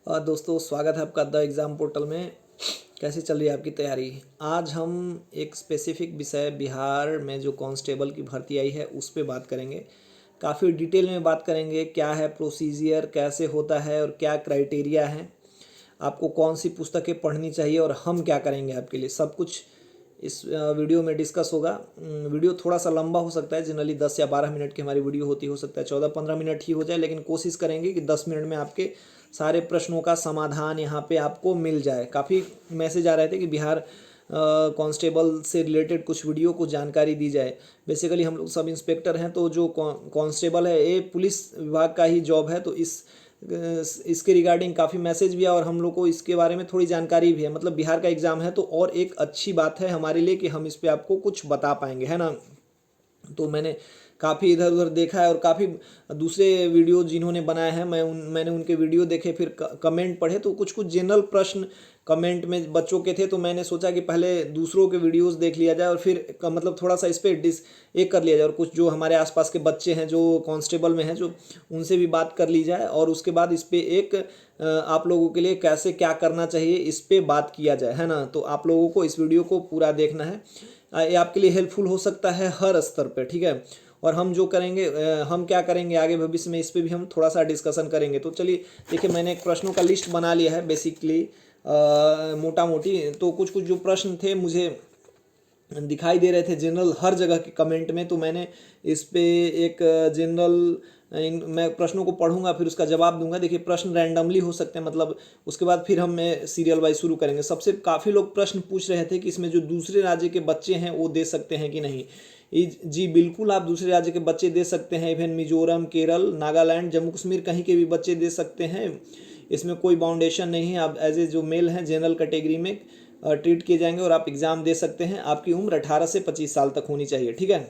दोस्तों स्वागत है आपका द एग्ज़ाम पोर्टल में। कैसी चल रही है आपकी तैयारी? आज हम एक स्पेसिफिक विषय बिहार में जो कांस्टेबल की भर्ती आई है उस पे बात करेंगे। काफ़ी डिटेल में बात करेंगे, क्या है प्रोसीजर, कैसे होता है और क्या क्राइटेरिया है, आपको कौन सी पुस्तकें पढ़नी चाहिए और हम क्या करेंगे आपके लिए, सब कुछ इस वीडियो में डिस्कस होगा। वीडियो थोड़ा सा लंबा हो सकता है, जनरली 10 या 12 मिनट की हमारी वीडियो होती, हो सकता है 14-15 मिनट ही हो जाए, लेकिन कोशिश करेंगे कि 10 मिनट में आपके सारे प्रश्नों का समाधान यहाँ पे आपको मिल जाए। काफ़ी मैसेज आ रहे थे कि बिहार कांस्टेबल से रिलेटेड कुछ वीडियो को जानकारी दी जाए। बेसिकली हम लोग सब इंस्पेक्टर हैं, तो जो कांस्टेबल है ये पुलिस विभाग का ही जॉब है, तो इसके रिगार्डिंग काफ़ी मैसेज भी है और हम लोग को इसके बारे में थोड़ी जानकारी भी है। मतलब बिहार का एग्ज़ाम है तो और एक अच्छी बात है हमारे लिए कि हम इस पे आपको कुछ बता पाएंगे, है ना। तो मैंने काफ़ी इधर उधर देखा है और काफ़ी दूसरे वीडियो जिन्होंने बनाए हैं मैंने उनके वीडियो देखे, फिर कमेंट पढ़े, तो कुछ कुछ जनरल प्रश्न कमेंट में बच्चों के थे, तो मैंने सोचा कि पहले दूसरों के वीडियोस देख लिया जाए और फिर मतलब थोड़ा सा इस पर एक कर लिया जाए और कुछ जो हमारे आसपास के बच्चे हैं जो कांस्टेबल में हैं जो उनसे भी बात कर ली जाए और उसके बाद इस पर एक आप लोगों के लिए कैसे क्या करना चाहिए इस पर बात किया जाए, है ना। तो आप लोगों को इस वीडियो को पूरा देखना है, ये आपके लिए हेल्पफुल हो सकता है हर स्तर पे, ठीक है। और हम जो करेंगे, हम क्या करेंगे आगे भविष्य में, इस पे भी हम थोड़ा सा डिस्कशन करेंगे। तो चलिए देखिए, मैंने एक प्रश्नों का लिस्ट बना लिया है बेसिकली, मोटा मोटी। तो कुछ कुछ जो प्रश्न थे मुझे दिखाई दे रहे थे जनरल हर जगह के कमेंट में, तो मैंने इस पे एक जनरल मैं प्रश्नों को पढ़ूंगा फिर उसका जवाब दूंगा। देखिए प्रश्न रैंडमली हो सकते हैं, मतलब उसके बाद फिर हम सीरियल वाइज शुरू करेंगे। सबसे काफ़ी लोग प्रश्न पूछ रहे थे कि इसमें जो दूसरे राज्य के बच्चे हैं वो दे सकते हैं कि नहीं। जी बिल्कुल, आप दूसरे राज्य के बच्चे दे सकते हैं। इवन मिजोरम, केरल, नागालैंड, जम्मू कश्मीर कहीं के भी बच्चे दे सकते हैं, इसमें कोई बाउंडेशन नहीं है। आप एज ए जो मेल हैं जनरल कैटेगरी में ट्रीट किए जाएंगे और आप एग्ज़ाम दे सकते हैं। आपकी उम्र 18 से 25 साल तक होनी चाहिए, ठीक है।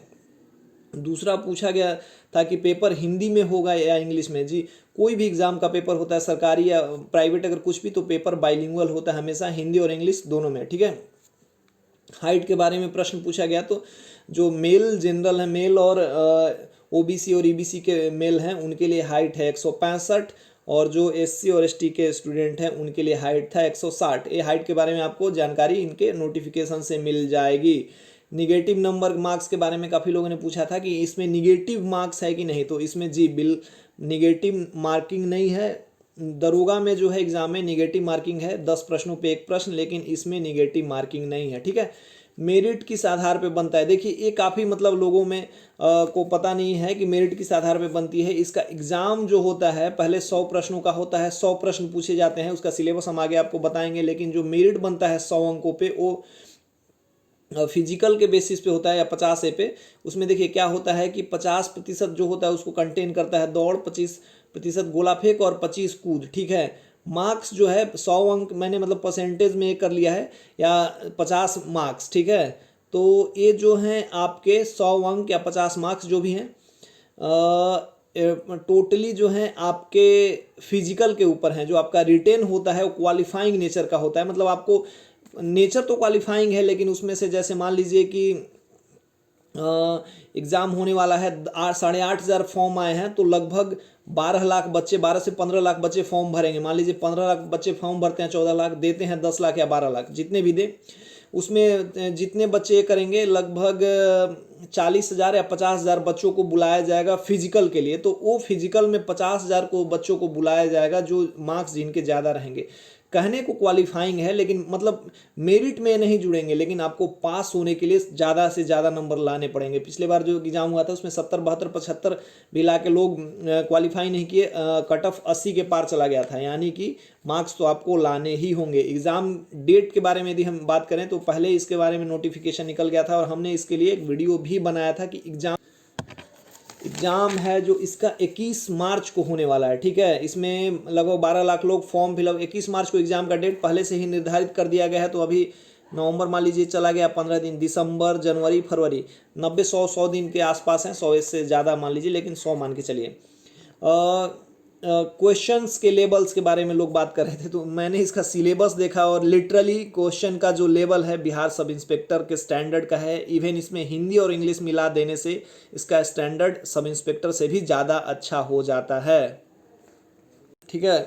दूसरा पूछा गया था कि पेपर हिंदी में होगा या इंग्लिश में। जी कोई भी एग्ज़ाम का पेपर होता है, सरकारी या प्राइवेट, अगर कुछ भी, तो पेपर बाइलिंगुअल होता है हमेशा, हिंदी और इंग्लिश दोनों में, ठीक है। हाइट के बारे में प्रश्न पूछा गया, तो जो मेल जनरल है, मेल और ओबीसी और ईबीसी के मेल हैं उनके लिए हाइट है 165 और जो एससी और एसटी के स्टूडेंट हैं उनके लिए हाइट था 160। ये हाइट के बारे में आपको जानकारी इनके नोटिफिकेशन से मिल जाएगी। निगेटिव नंबर मार्क्स के बारे में काफ़ी लोगों ने पूछा था कि इसमें निगेटिव मार्क्स है कि नहीं, तो इसमें जी निगेटिव मार्किंग नहीं है। दरोगा में जो है एग्जाम में निगेटिव मार्किंग है, 10 प्रश्नों पे एक प्रश्न, लेकिन इसमें निगेटिव मार्किंग नहीं है, ठीक है। मेरिट किस आधार पे बनता है? देखिए ये काफ़ी मतलब लोगों में को पता नहीं है कि मेरिट किस आधार पे बनती है। इसका एग्ज़ाम जो होता है पहले 100 प्रश्नों का होता है, 100 प्रश्न पूछे जाते हैं, उसका सिलेबस हम आगे आपको बताएंगे। लेकिन जो मेरिट बनता है 100 अंकों पे वो फिजिकल के बेसिस पे होता है या 50 पे। उसमें देखिए क्या होता है कि 50% जो होता है उसको कंटेन करता है दौड़, 25% गोला फेंक और 25 कूद, ठीक है। मार्क्स जो है 100 अंक मैंने मतलब परसेंटेज में कर लिया है, या 50 मार्क्स, ठीक है। तो ये जो हैं आपके 100 अंक या 50 मार्क्स जो भी हैं टोटली जो हैं आपके फिजिकल के ऊपर हैं। जो आपका रिटेन होता है वो क्वालिफाइंग नेचर का होता है, मतलब आपको नेचर तो क्वालिफाइंग है, लेकिन उसमें से जैसे मान लीजिए कि एग्ज़ाम होने वाला है, 8,500 फॉर्म आए हैं, तो लगभग 12 लाख बच्चे, 12 से 15 लाख बच्चे फॉर्म भरेंगे। मान लीजिए 15 लाख बच्चे फॉर्म भरते हैं, 14 लाख देते हैं, 10 लाख या 12 लाख जितने भी दे, उसमें जितने बच्चे करेंगे लगभग 40,000 या 50,000 बच्चों को बुलाया जाएगा फिजिकल के लिए। तो वो फिजिकल में 50,000 को बच्चों को बुलाया जाएगा जो मार्क्स जिनके ज़्यादा रहेंगे। कहने को क्वालिफाइंग है, लेकिन मतलब मेरिट में नहीं जुड़ेंगे, लेकिन आपको पास होने के लिए ज़्यादा से ज़्यादा नंबर लाने पड़ेंगे। पिछले बार जो एग्ज़ाम हुआ था उसमें 70, 72, 75 भी ला के लोग क्वालिफाई नहीं किए, कट ऑफ 80 के पार चला गया था। यानी कि मार्क्स तो आपको लाने ही होंगे। एग्ज़ाम डेट के बारे में यदि हम बात करें तो पहले इसके बारे में नोटिफिकेशन निकल गया था और हमने इसके लिए एक वीडियो भी बनाया था कि एग्ज़ाम है जो इसका 21 मार्च को होने वाला है, ठीक है। इसमें लगभग 12 लाख लोग फॉर्म फिलअप, 21 मार्च को एग्ज़ाम का डेट पहले से ही निर्धारित कर दिया गया है। तो अभी नवंबर मान लीजिए चला गया, 15 दिन, दिसंबर, जनवरी, फरवरी, 90-100 दिन के आसपास हैं, 100 से ज़्यादा मान लीजिए, लेकिन 100 मान के चलिए। क्वेश्चंस के लेवल्स के बारे में लोग बात कर रहे थे, तो मैंने इसका सिलेबस देखा और लिटरली क्वेश्चन का जो लेवल है बिहार सब इंस्पेक्टर के स्टैंडर्ड का है। इवन इसमें हिंदी और इंग्लिश मिला देने से इसका स्टैंडर्ड सब इंस्पेक्टर से भी ज़्यादा अच्छा हो जाता है, ठीक है।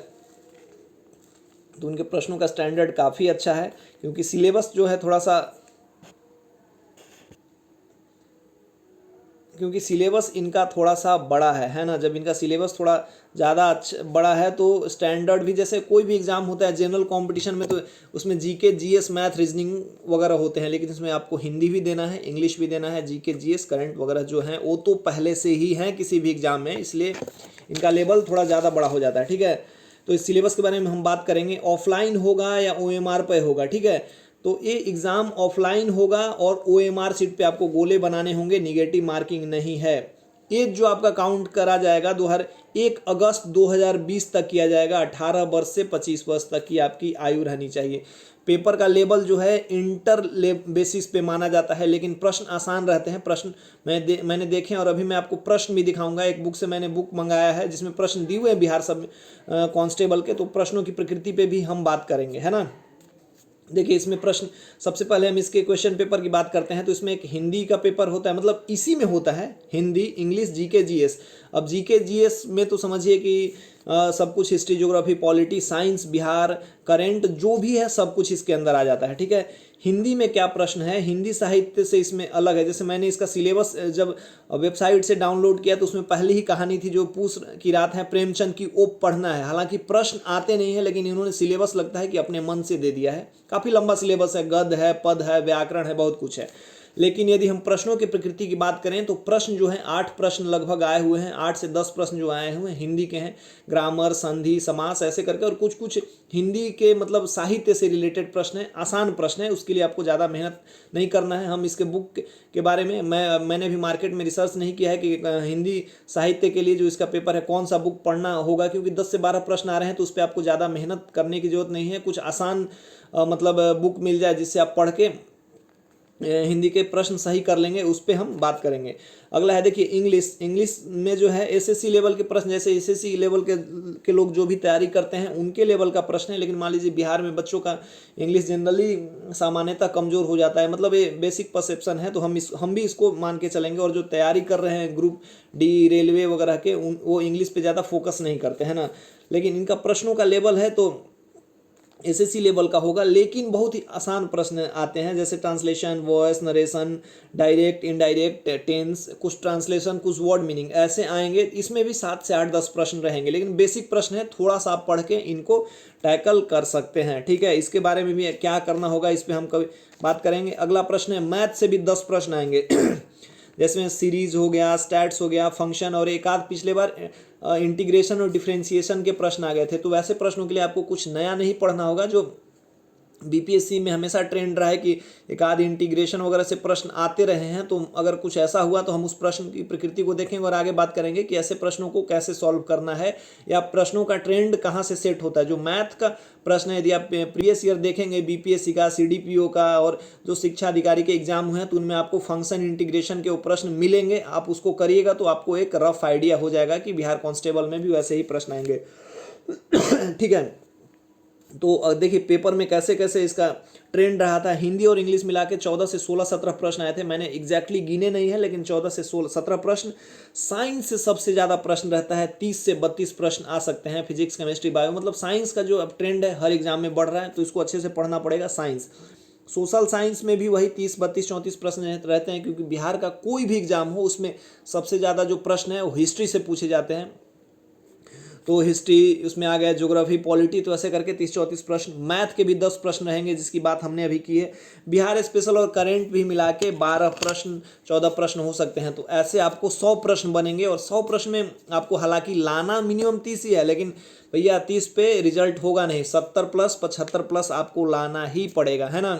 तो उनके प्रश्नों का स्टैंडर्ड काफ़ी अच्छा है, क्योंकि सिलेबस जो है थोड़ा सा, क्योंकि सिलेबस इनका थोड़ा सा बड़ा है ना। जब इनका सिलेबस थोड़ा ज़्यादा अच्छा बड़ा है तो स्टैंडर्ड भी, जैसे कोई भी एग्ज़ाम होता है जनरल कंपटीशन में, तो उसमें जीके जीएस मैथ रीजनिंग वगैरह होते हैं, लेकिन इसमें आपको हिंदी भी देना है, इंग्लिश भी देना है, जीके जीएस करंट वगैरह जो हैं वो तो पहले से ही हैं किसी भी एग्ज़ाम में, इसलिए इनका लेवल थोड़ा ज़्यादा बड़ा हो जाता है। ठीक है, तो इस सिलेबस के बारे में हम बात करेंगे। ऑफलाइन होगा या OMR पे होगा, ठीक है। तो ये एग्ज़ाम ऑफलाइन होगा और OMR सीट पे आपको गोले बनाने होंगे, निगेटिव मार्किंग नहीं है। एज जो आपका काउंट करा जाएगा 1 अगस्त 2020 तक किया जाएगा। 18 वर्ष से 25 वर्ष तक की आपकी आयु रहनी चाहिए। पेपर का लेवल जो है इंटर बेसिस पे माना जाता है, लेकिन प्रश्न आसान रहते हैं। प्रश्न मैंने देखे और अभी मैं आपको प्रश्न भी दिखाऊंगा। एक बुक से मैंने बुक मंगाया है जिसमें प्रश्न दिए हुए हैं बिहार सब कांस्टेबल के, तो प्रश्नों की प्रकृति पे भी हम बात करेंगे, है ना। देखिए इसमें प्रश्न, सबसे पहले हम इसके क्वेश्चन पेपर की बात करते हैं। तो इसमें एक हिंदी का पेपर होता है, मतलब इसी में होता है हिंदी, इंग्लिश, जीके जीएस। अब जीके जीएस में तो समझिए कि सब कुछ history, geography, polity, science, Bihar, current जो भी है सब कुछ इसके अंदर आ जाता है। ठीक है, हिंदी में क्या प्रश्न है, हिंदी साहित्य से इसमें अलग है। जैसे मैंने इसका सिलेबस जब वेबसाइट से डाउनलोड किया तो उसमें पहले ही कहानी थी जो पूछ की रात है प्रेमचंद की, वो पढ़ना है। हालांकि प्रश्न आते नहीं है, लेकिन इन्होंने सिलेबस लगता है कि अपने मन से दे दिया है। काफ़ी लंबा सिलेबस है, गद्य है, पद है, व्याकरण है, बहुत कुछ है। लेकिन यदि हम प्रश्नों की प्रकृति की बात करें तो प्रश्न जो है 8 प्रश्न लगभग आए हुए हैं। 8 से 10 प्रश्न जो आए हुए हैं हिंदी के हैं, ग्रामर, संधि, समास ऐसे करके, और कुछ कुछ हिंदी के मतलब साहित्य से रिलेटेड प्रश्न है, आसान प्रश्न है। उसके लिए आपको ज़्यादा मेहनत नहीं करना है। हम इसके बुक के बारे में मैंने भी मार्केट में रिसर्च नहीं किया है कि हिंदी साहित्य के लिए जो इसका पेपर है कौन सा बुक पढ़ना होगा, क्योंकि 10 से 12 प्रश्न आ रहे हैं तो उस पर आपको ज़्यादा मेहनत करने की जरूरत नहीं है। कुछ आसान मतलब बुक मिल जाए जिससे आप पढ़ के हिंदी के प्रश्न सही कर लेंगे, उस पर हम बात करेंगे। अगला है देखिए इंग्लिश। इंग्लिश में जो है एसएससी लेवल के प्रश्न, जैसे एसएससी लेवल के लोग जो भी तैयारी करते हैं उनके लेवल का प्रश्न है। लेकिन मान लीजिए बिहार में बच्चों का इंग्लिश जनरली सामान्यतः कमज़ोर हो जाता है, मतलब ये बेसिक परसेप्शन है, तो हम भी इसको मान के चलेंगे। और जो तैयारी कर रहे हैं ग्रुप डी, रेलवे वगैरह के, वो इंग्लिश पर ज़्यादा फोकस नहीं करते हैं ना। लेकिन इनका प्रश्नों का लेवल है तो एसएससी लेवल का होगा, लेकिन बहुत ही आसान प्रश्न आते हैं, जैसे translation, voice, narration, direct, indirect, tense, कुछ ट्रांसलेशन, कुछ वर्ड मीनिंग ऐसे आएंगे। इसमें भी 7 से 8-10 प्रश्न रहेंगे, लेकिन बेसिक प्रश्न है, थोड़ा सा आप पढ़ के इनको टैकल कर सकते हैं। ठीक है, इसके बारे में भी क्या करना होगा इस पर हम कभी बात करेंगे। अगला प्रश्न है मैथ से भी 10 प्रश्न आएंगे जैसे सीरीज हो गया, स्टैट्स हो गया, फंक्शन, और एक आध पिछले बार इंटीग्रेशन और डिफरेंशिएशन के प्रश्न आ गए थे। तो वैसे प्रश्नों के लिए आपको कुछ नया नहीं पढ़ना होगा। जो बीपीएससी में हमेशा ट्रेंड रहा है कि एक आध इंटीग्रेशन वगैरह से प्रश्न आते रहे हैं, तो अगर कुछ ऐसा हुआ तो हम उस प्रश्न की प्रकृति को देखेंगे और आगे बात करेंगे कि ऐसे प्रश्नों को कैसे सॉल्व करना है, या प्रश्नों का ट्रेंड कहाँ से सेट होता है। जो मैथ का प्रश्न है, यदि आप प्रीवियस ईयर देखेंगे बीपीएससी का, सीडीपीओ का, और जो शिक्षा अधिकारी के एग्जाम हुए हैं, तो उनमें आपको फंक्शन इंटीग्रेशन के वो प्रश्न मिलेंगे। आप उसको करिएगा तो आपको एक रफ आइडिया हो जाएगा कि बिहार कांस्टेबल में भी वैसे ही प्रश्न आएंगे ठीक है, तो देखिए पेपर में कैसे कैसे इसका ट्रेंड रहा था। हिंदी और इंग्लिश मिला के 14 से 16-17 प्रश्न आए थे। मैंने एग्जैक्टली गिने नहीं है, लेकिन 14 से 17 प्रश्न। साइंस से सबसे ज़्यादा प्रश्न रहता है, 30 से 32 प्रश्न आ सकते हैं। फिजिक्स, केमिस्ट्री, बायो, मतलब साइंस का जो अब ट्रेंड है हर एग्जाम में बढ़ रहा है, तो इसको अच्छे से पढ़ना पड़ेगा। साइंस, सोशल साइंस में भी वही 30, 32, 34 प्रश्न रहते हैं, क्योंकि बिहार का कोई भी एग्जाम हो उसमें सबसे ज़्यादा जो प्रश्न है वो हिस्ट्री से पूछे जाते हैं। तो हिस्ट्री उसमें आ गया, ज्योग्राफी, पॉलिटी, तो ऐसे करके 30-34 प्रश्न। मैथ के भी 10 प्रश्न रहेंगे, जिसकी बात हमने अभी की है। बिहार स्पेशल और करंट भी मिला के 12 प्रश्न, 14 प्रश्न हो सकते हैं। तो ऐसे आपको 100 प्रश्न बनेंगे, और 100 प्रश्न में आपको हालांकि लाना मिनिमम 30 ही है, लेकिन भैया 30 पे रिजल्ट होगा नहीं, 70+, 75+ आपको लाना ही पड़ेगा, है ना।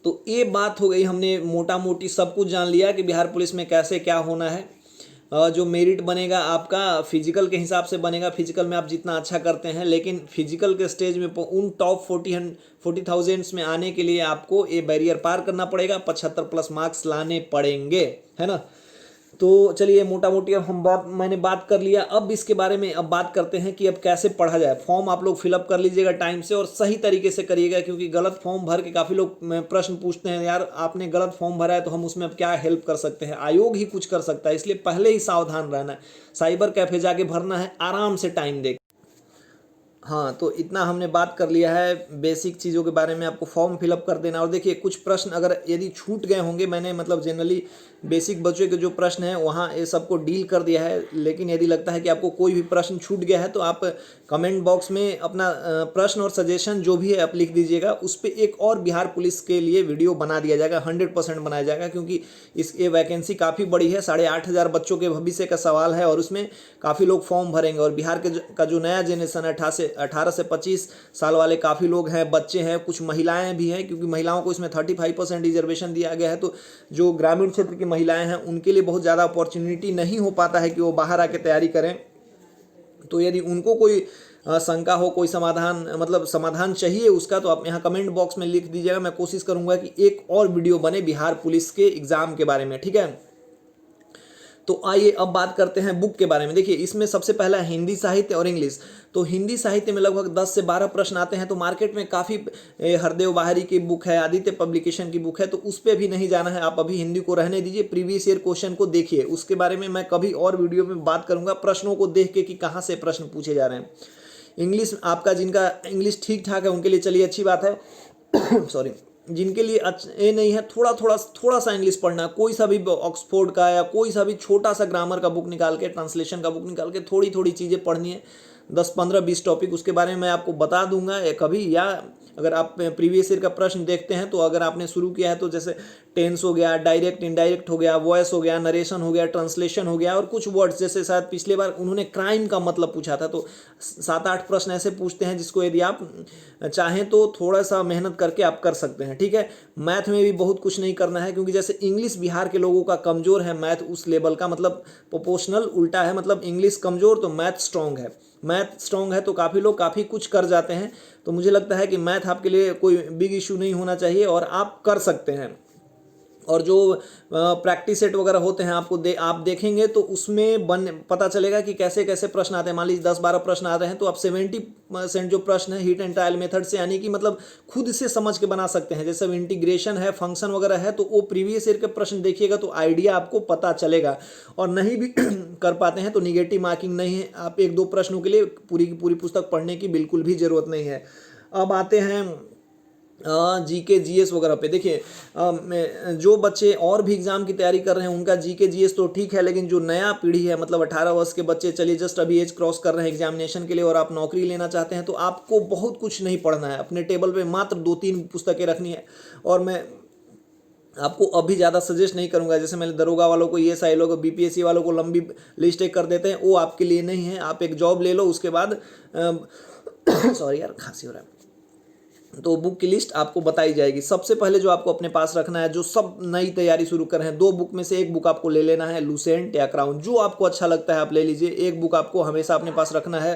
तो ये बात हो गई, हमने मोटा मोटी सब कुछ जान लिया कि बिहार पुलिस में कैसे क्या होना है। जो मेरिट बनेगा आपका फिजिकल के हिसाब से बनेगा। फिजिकल में आप जितना अच्छा करते हैं, लेकिन फिजिकल के स्टेज में उन टॉप 40,000 में आने के लिए आपको ये बैरियर पार करना पड़ेगा, 75+ मार्क्स लाने पड़ेंगे, है ना। तो चलिए मोटा मोटी अब मैंने बात कर लिया। अब इसके बारे में अब बात करते हैं कि अब कैसे पढ़ा जाए। फॉर्म आप लोग फिलअप कर लीजिएगा टाइम से, और सही तरीके से करिएगा, क्योंकि गलत फॉर्म भर के काफ़ी लोग प्रश्न पूछते हैं, यार आपने गलत फॉर्म भरा है तो हम उसमें अब क्या हेल्प कर सकते हैं, आयोग ही कुछ कर सकता है। इसलिए पहले ही सावधान रहना है। साइबर कैफे जाके भरना है आराम से टाइम दे। हाँ, तो इतना हमने बात कर लिया है बेसिक चीज़ों के बारे में। आपको फॉर्म फिलअप कर देना, और देखिए कुछ प्रश्न अगर यदि छूट गए होंगे, मैंने मतलब जनरली बेसिक बच्चों के जो प्रश्न हैं वहाँ ये सबको डील कर दिया है, लेकिन यदि लगता है कि आपको कोई भी प्रश्न छूट गया है तो आप कमेंट बॉक्स में अपना प्रश्न और सजेशन जो भी है आप लिख दीजिएगा। उस पर एक और बिहार पुलिस के लिए वीडियो बना दिया जाएगा, 100% बनाया जाएगा, क्योंकि इस ये वैकेंसी काफ़ी बड़ी है, 8,500 बच्चों के भविष्य का सवाल है और उसमें काफ़ी लोग फॉर्म भरेंगे। और बिहार के का जो नया जनरेशन है 18 से 25 साल वाले काफ़ी लोग हैं, बच्चे हैं, कुछ महिलाएं भी हैं, क्योंकि महिलाओं को इसमें 35% रिजर्वेशन दिया गया है। तो जो ग्रामीण क्षेत्र की महिलाएं हैं उनके लिए बहुत ज़्यादा अपॉर्चुनिटी नहीं हो पाता है कि वो बाहर आके तैयारी करें। तो यदि उनको कोई शंका हो, कोई समाधान मतलब समाधान चाहिए उसका, तो आप यहाँ कमेंट बॉक्स में लिख दीजिएगा। मैं कोशिश करूँगा कि एक और वीडियो बने बिहार पुलिस के एग्ज़ाम के बारे में, ठीक है। तो आइए अब बात करते हैं बुक के बारे में। देखिए इसमें सबसे पहला है हिंदी साहित्य और इंग्लिश। तो हिंदी साहित्य में लगभग 10 से 12 प्रश्न आते हैं। तो मार्केट में काफ़ी हरदेव बाहरी की बुक है, आदित्य पब्लिकेशन की बुक है, तो उस पर भी नहीं जाना है, आप अभी हिंदी को रहने दीजिए। प्रीवियस ईयर क्वेश्चन को देखिए, उसके बारे में मैं कभी और वीडियो में बात करूंगा, प्रश्नों को देख के कि कहाँ से प्रश्न पूछे जा रहे हैं। इंग्लिश आपका जिनका इंग्लिश ठीक ठाक है उनके लिए चलिए अच्छी बात है सॉरी, जिनके लिए ये नहीं है, थोड़ा सा इंग्लिश पढ़ना, कोई सा भी ऑक्सफोर्ड का या कोई सा भी छोटा सा ग्रामर का बुक निकाल के, ट्रांसलेशन का बुक निकाल के थोड़ी थोड़ी चीज़ें पढ़नी है, 10, 15, 20 टॉपिक, उसके बारे में मैं आपको बता दूंगा कभी। या अगर आप प्रीवियस ईयर का प्रश्न देखते हैं तो अगर आपने शुरू किया है तो जैसे टेंस हो गया, डायरेक्ट इनडायरेक्ट हो गया, वॉइस हो गया, नरेशन हो गया, ट्रांसलेशन हो गया, और कुछ वर्ड्स जैसे शायद पिछले बार उन्होंने क्राइम का मतलब पूछा था, तो 7-8 प्रश्न ऐसे पूछते हैं जिसको यदि आप चाहें तो थोड़ा सा मेहनत करके आप कर सकते हैं, ठीक है। मैथ में भी बहुत कुछ नहीं करना है, क्योंकि जैसे इंग्लिश बिहार के लोगों का कमज़ोर है, मैथ उस लेवल का, मतलब प्रोपोर्शनल उल्टा है, मतलब इंग्लिश कमज़ोर तो मैथ स्ट्रॉन्ग है। मैथ स्ट्रॉन्ग है तो काफ़ी लोग काफ़ी कुछ कर जाते हैं। तो मुझे लगता है कि मैथ आपके लिए कोई बिग इशू नहीं होना चाहिए और आप कर सकते हैं। और जो प्रैक्टिस सेट वगैरह होते हैं आप देखेंगे तो उसमें पता चलेगा कि कैसे कैसे प्रश्न आते हैं। मान लीजिए 10-12 प्रश्न आ रहे हैं तो आप 70% जो प्रश्न है हीट एंड ट्रायल मेथड से, यानी कि मतलब खुद से समझ के बना सकते हैं। जैसे इंटीग्रेशन है, फंक्शन वगैरह है, तो वो प्रीवियस ईयर के प्रश्न देखिएगा तो आइडिया आपको पता चलेगा। और नहीं भी कर पाते हैं तो निगेटिव मार्किंग नहीं है, आप 1-2 प्रश्नों के लिए पूरी की पूरी पुस्तक पढ़ने की बिल्कुल भी ज़रूरत नहीं है। अब आते हैं जीके जीएस वगैरह पे। देखिए जो बच्चे और भी एग्जाम की तैयारी कर रहे हैं उनका जीके जीएस तो ठीक है, लेकिन जो नया पीढ़ी है, मतलब 18 वर्ष के बच्चे, चलिए जस्ट अभी एज क्रॉस कर रहे हैं एग्जामिनेशन के लिए और आप नौकरी लेना चाहते हैं, तो आपको बहुत कुछ नहीं पढ़ना है। अपने टेबल पे मात्र 2-3 पुस्तकें रखनी है। और मैं आपको अभी ज़्यादा सजेस्ट नहीं करूंगा, जैसे मैंने दरोगा वालों को, ये साइलों को, बीपीएससी वालों को लंबी लिस्ट एक कर देते हैं, वो आपके लिए नहीं है। आप एक जॉब ले लो, उसके बाद सॉरी यार खांसी हो रहा है, तो बुक की लिस्ट आपको बताई जाएगी। सबसे पहले जो आपको अपने पास रखना है, जो सब नई तैयारी शुरू कर रहे हैं, 2 बुक में से एक बुक आपको ले लेना है, लुसेंट या क्राउन, जो आपको अच्छा लगता है आप ले लीजिए। एक बुक आपको हमेशा अपने पास रखना है,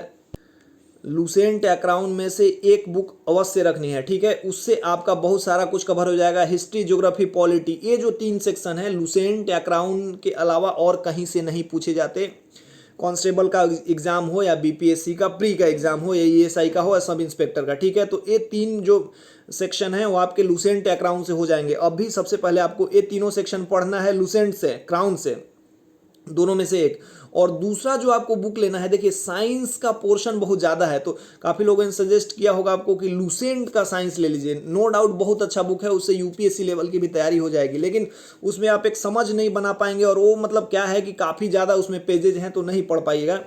लुसेंट या क्राउन में से एक बुक अवश्य रखनी है, ठीक है। उससे आपका बहुत सारा कुछ कवर हो जाएगा। हिस्ट्री, ज्योग्राफी, पॉलिटी, ये जो 3 सेक्शन है लुसेंट या क्राउन के अलावा और कहीं से नहीं पूछे जाते। कांस्टेबल का एग्जाम हो या बीपीएससी का प्री का एग्जाम हो या ईएसआई का हो या सब इंस्पेक्टर का, ठीक है। तो ये 3 जो सेक्शन है वो आपके लुसेंट या क्राउन से हो जाएंगे। अभी सबसे पहले आपको ये तीनों सेक्शन पढ़ना है, लुसेंट से, क्राउन से, दोनों में से एक। और दूसरा जो आपको बुक लेना है, देखिए साइंस का पोर्शन बहुत ज़्यादा है, तो काफ़ी लोगों ने सजेस्ट किया होगा आपको कि लुसेंट का साइंस ले लीजिए। नो डाउट बहुत अच्छा बुक है, उससे यूपीएससी लेवल की भी तैयारी हो जाएगी, लेकिन उसमें आप एक समझ नहीं बना पाएंगे। और वो मतलब क्या है कि काफ़ी ज़्यादा उसमें पेजेज हैं तो नहीं पढ़ पाइएगा।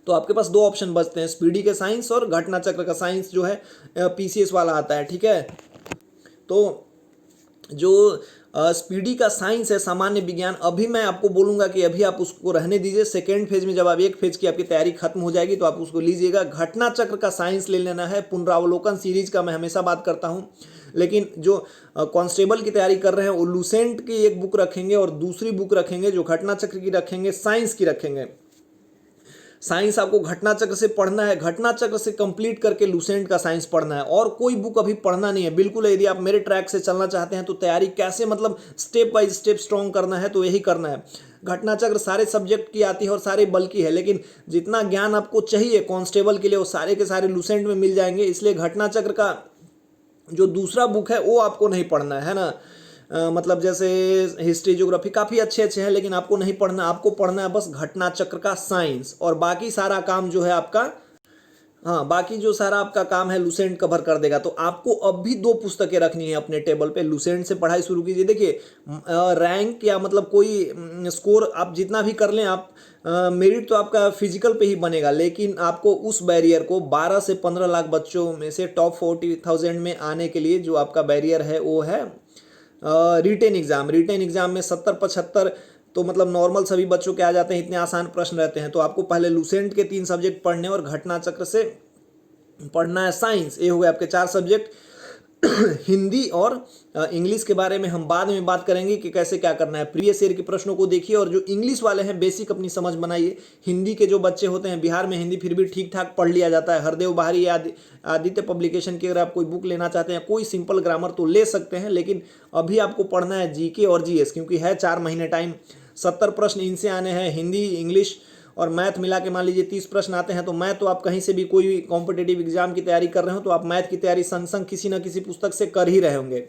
तो आपके पास 2 ऑप्शन बचते हैं, स्पीडी के साइंस और घटना चक्र का साइंस जो है पीसीएस वाला आता है, ठीक है। तो जो स्पीडी का साइंस है, सामान्य विज्ञान, अभी मैं आपको बोलूंगा कि अभी आप उसको रहने दीजिए। सेकेंड फेज में जब आप एक फेज की आपकी तैयारी खत्म हो जाएगी तो आप उसको लीजिएगा। घटना चक्र का साइंस ले लेना है। पुनरावलोकन सीरीज का मैं हमेशा बात करता हूं, लेकिन जो कांस्टेबल की तैयारी कर रहे हैं वो लुसेंट की एक बुक रखेंगे और दूसरी बुक रखेंगे जो घटना चक्र की रखेंगे, साइंस की रखेंगे। साइंस आपको घटना चक्र से पढ़ना है, घटना चक्र से कंप्लीट करके लुसेंट का साइंस पढ़ना है, और कोई बुक अभी पढ़ना नहीं है बिल्कुल। यदि आप मेरे ट्रैक से चलना चाहते हैं तो तैयारी कैसे मतलब स्टेप बाय स्टेप स्ट्रॉन्ग करना है, तो यही करना है। घटना चक्र सारे सब्जेक्ट की आती है और सारे बल की है, लेकिन जितना ज्ञान आपको चाहिए कांस्टेबल के लिए वो सारे के सारे लुसेंट में मिल जाएंगे। इसलिए घटना चक्र का जो दूसरा बुक है वो आपको नहीं पढ़ना है ना। मतलब जैसे हिस्ट्री, ज्योग्राफी काफ़ी अच्छे हैं, लेकिन आपको नहीं पढ़ना, आपको पढ़ना है बस घटना चक्र का साइंस, और बाकी सारा काम जो है आपका हाँ, बाकी जो सारा आपका काम है लुसेंट कवर कर देगा। तो आपको अब भी 2 पुस्तकें रखनी है अपने टेबल पे। लुसेंट से पढ़ाई शुरू कीजिए। देखिए रैंक या मतलब कोई स्कोर आप जितना भी कर लें, आप मेरिट तो आपका फिजिकल पे ही बनेगा, लेकिन आपको उस बैरियर को 12 से 15 लाख बच्चों में से टॉप 40,000 में आने के लिए जो आपका बैरियर है वो है रिटेन एग्जाम। रिटेन एग्जाम में 70-75 तो मतलब नॉर्मल सभी बच्चों के आ जाते हैं, इतने आसान प्रश्न रहते हैं। तो आपको पहले लुसेंट के 3 सब्जेक्ट पढ़ने और घटना चक्र से पढ़ना है साइंस। ये हो गए आपके 4 सब्जेक्ट। हिंदी और इंग्लिश के बारे में हम बाद में बात करेंगे कि कैसे क्या करना है। प्रीवियस ईयर के प्रश्नों को देखिए और जो इंग्लिश वाले हैं बेसिक अपनी समझ बनाइए। हिंदी के जो बच्चे होते हैं, बिहार में हिंदी फिर भी ठीक ठाक पढ़ लिया जाता है। हरदेव बाहरी या आदित्य पब्लिकेशन की अगर आप कोई बुक लेना चाहते हैं, कोई सिंपल ग्रामर तो ले सकते हैं, लेकिन अभी आपको पढ़ना है जीके और जीएस, क्योंकि है 4 महीने टाइम। 70 प्रश्न इनसे आने हैं। हिंदी, इंग्लिश और मैथ मिला के मान लीजिए 30 प्रश्न आते हैं। तो मैथ तो आप कहीं से भी कोई भी कॉम्पिटेटिव एग्जाम की तैयारी कर रहे हो तो आप मैथ की तैयारी संग संग किसी न किसी पुस्तक से कर ही रहे होंगे।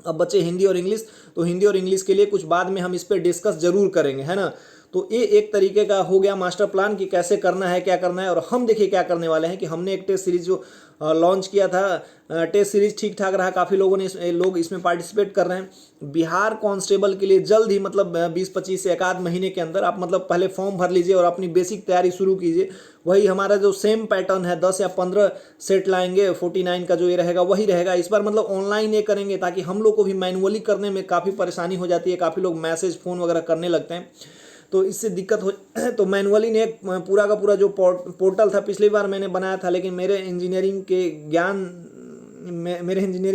अब बच्चे हिंदी और इंग्लिश, तो हिंदी और इंग्लिश के लिए कुछ बाद में हम इस पर डिस्कस जरूर करेंगे, है ना। तो ये एक तरीके का हो गया मास्टर प्लान कि कैसे करना है, क्या करना है। और हम देखिए क्या करने वाले हैं कि हमने एक टेस्ट सीरीज जो लॉन्च किया था, टेस्ट सीरीज ठीक ठाक रहा, काफ़ी लोग इसमें पार्टिसिपेट कर रहे हैं। बिहार कांस्टेबल के लिए जल्द ही मतलब 20-25 से 1 महीने के अंदर आप मतलब पहले फॉर्म भर लीजिए और अपनी बेसिक तैयारी शुरू कीजिए। वही हमारा जो सेम पैटर्न है 10 या 15 सेट लाएंगे, 49 का जो ये रहेगा वही रहेगा। इस बार मतलब ऑनलाइन ये करेंगे ताकि हम लोग को भी मैनुअली करने में काफ़ी परेशानी हो जाती है। काफ़ी लोग मैसेज फ़ोन वगैरह करने लगते हैं तो इससे दिक्कत हो। तो मैनुअली ने पूरा का पूरा जो पोर्टल था पिछली बार मैंने बनाया था, लेकिन मेरे इंजीनियरिंग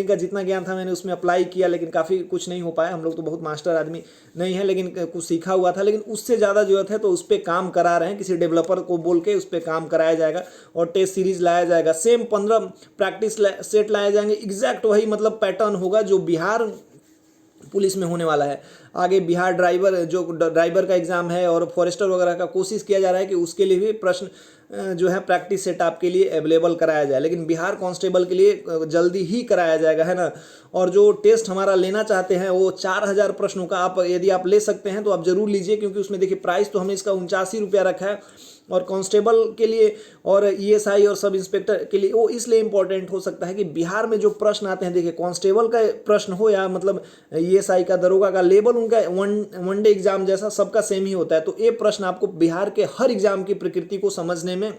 का जितना ज्ञान था मैंने उसमें अप्लाई किया, लेकिन काफ़ी कुछ नहीं हो पाया। हम लोग तो बहुत मास्टर आदमी नहीं है, लेकिन कुछ सीखा हुआ था। लेकिन उससे ज़्यादा जरूरत है तो उस पर काम करा रहे हैं, किसी डेवलपर को बोल के उस पर काम कराया जाएगा और टेस्ट सीरीज लाया जाएगा। सेम 15 प्रैक्टिस सेट लाए जाएंगे। एग्जैक्ट वही मतलब पैटर्न होगा जो बिहार पुलिस में होने वाला है। आगे बिहार ड्राइवर का एग्जाम है और फॉरेस्टर वगैरह का कोशिश किया जा रहा है कि उसके लिए भी प्रश्न जो है प्रैक्टिस सेट आपके लिए अवेलेबल कराया जाए, लेकिन बिहार कांस्टेबल के लिए जल्दी ही कराया जाएगा, है ना। और जो टेस्ट हमारा लेना चाहते हैं वो 4000 प्रश्नों का आप यदि आप ले सकते हैं तो आप जरूर लीजिए, क्योंकि उसमें देखिए प्राइस तो हमने इसका 89 रुपया रखा है। और कांस्टेबल के लिए और ईएसआई और सब इंस्पेक्टर के लिए वो इसलिए इंपॉर्टेंट हो सकता है कि बिहार में जो प्रश्न आते हैं, देखिए कांस्टेबल का प्रश्न हो या मतलब ईएसआई का, दरोगा का, लेवल उनका वन डे एग्जाम जैसा सबका सेम ही होता है। तो ये प्रश्न आपको बिहार के हर एग्जाम की प्रकृति को समझने में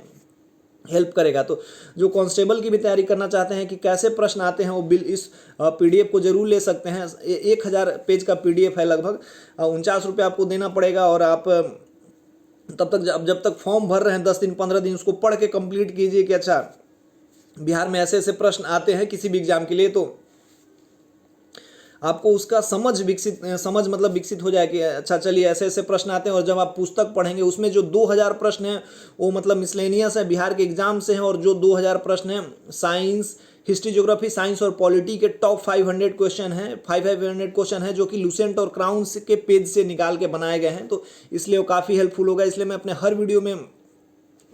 हेल्प करेगा। तो जो कांस्टेबल की भी तैयारी करना चाहते हैं कि कैसे प्रश्न आते हैं, वो बिल इस पीडीएफ को जरूर ले सकते हैं। 1000 पेज का पीडीएफ है, लगभग 49 रुपये आपको देना पड़ेगा। और आप तब तक जब तक फॉर्म भर रहे हैं 10 दिन 15 दिन उसको पढ़ के कंप्लीट कीजिए कि अच्छा बिहार में ऐसे ऐसे प्रश्न आते हैं किसी भी एग्जाम के लिए। तो आपको उसका समझ विकसित हो जाए कि अच्छा चलिए ऐसे ऐसे प्रश्न आते हैं। और जब आप पुस्तक पढ़ेंगे उसमें जो 2000 प्रश्न हैं वो मतलब मिसलेनियस है, बिहार के एग्जाम से हैं। और जो 2000 प्रश्न हैं साइंस, हिस्ट्री, ज्योग्राफी, साइंस और पॉलिटी के टॉप 500 क्वेश्चन हैं, 500 क्वेश्चन हैं जो कि लुसेंट और क्राउन के पेज से निकाल के बनाए गए हैं। तो इसलिए वो काफ़ी हेल्पफुल होगा। इसलिए मैं अपने हर वीडियो में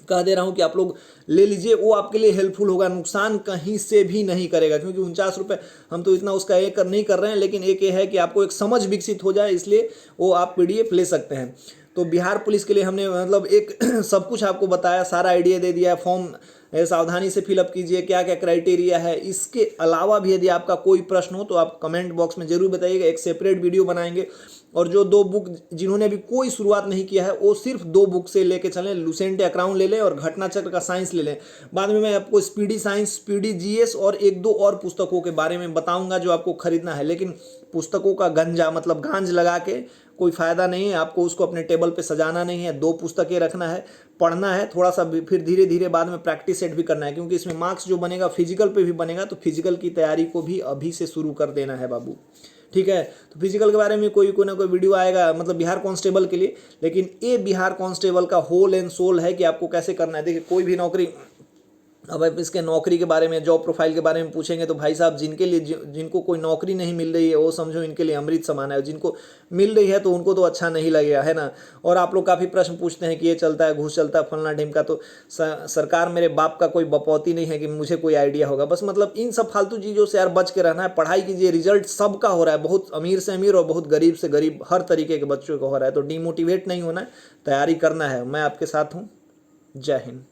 कह दे रहा हूँ कि आप लोग ले लीजिए, वो आपके लिए हेल्पफुल होगा, नुकसान कहीं से भी नहीं करेगा। क्योंकि 49 रुपये हम तो इतना उसका एक नहीं कर रहे हैं, लेकिन एक ये है कि आपको एक समझ विकसित हो जाए, इसलिए वो आप पीडीएफ ले सकते हैं। तो बिहार पुलिस के लिए हमने मतलब एक सब कुछ आपको बताया, सारा आइडिया दे दिया है। फॉर्म सावधानी से फिलअप कीजिए, क्या क्या क्राइटेरिया है। इसके अलावा भी यदि आपका कोई प्रश्न हो तो आप कमेंट बॉक्स में जरूर बताइएगा, एक सेपरेट वीडियो बनाएंगे। और जो 2 बुक जिन्होंने अभी कोई शुरुआत नहीं किया है वो सिर्फ 2 बुक से लेके चलें, लुसेंट या क्राउन ले लें और घटना चक्र का साइंस ले लें। बाद में मैं आपको स्पीडी साइंस, स्पीडी जीएस और 1-2 और पुस्तकों के बारे में बताऊंगा जो आपको खरीदना है। लेकिन पुस्तकों का गंजा मतलब गांज लगा के कोई फ़ायदा नहीं है, आपको उसको अपने टेबल पे सजाना नहीं है। 2 पुस्तकें रखना है, पढ़ना है थोड़ा सा, फिर धीरे धीरे बाद में प्रैक्टिस सेट भी करना है। क्योंकि इसमें मार्क्स जो बनेगा फिजिकल पे भी बनेगा, तो फिजिकल की तैयारी को भी अभी से शुरू कर देना है बाबू, ठीक है। तो फिजिकल के बारे में कोई ना कोई वीडियो आएगा मतलब बिहार कांस्टेबल के लिए। लेकिन ये बिहार कांस्टेबल का होल एंड सोल है कि आपको कैसे करना है। देखिए कोई भी नौकरी, अब आप इसके नौकरी के बारे में, जॉब प्रोफाइल के बारे में पूछेंगे तो भाई साहब जिनको कोई नौकरी नहीं मिल रही है वो समझो इनके लिए अमृत समान है। जिनको मिल रही है तो उनको तो अच्छा नहीं लगेगा, है ना। और आप लोग काफ़ी प्रश्न पूछते हैं कि ये चलता है, घूस चलता है, फलना ढिमका। तो सरकार मेरे बाप का कोई बपौती नहीं है कि मुझे कोई आइडिया होगा। बस मतलब इन सब फालतू चीज़ों से यार बच के रहना है। पढ़ाई कीजिए, रिजल्ट सबका हो रहा है, बहुत अमीर से अमीर और बहुत गरीब से गरीब, हर तरीके के बच्चों का हो रहा है। तो डिमोटिवेट नहीं होना है, तैयारी करना है। मैं आपके साथ हूँ। जय हिंद।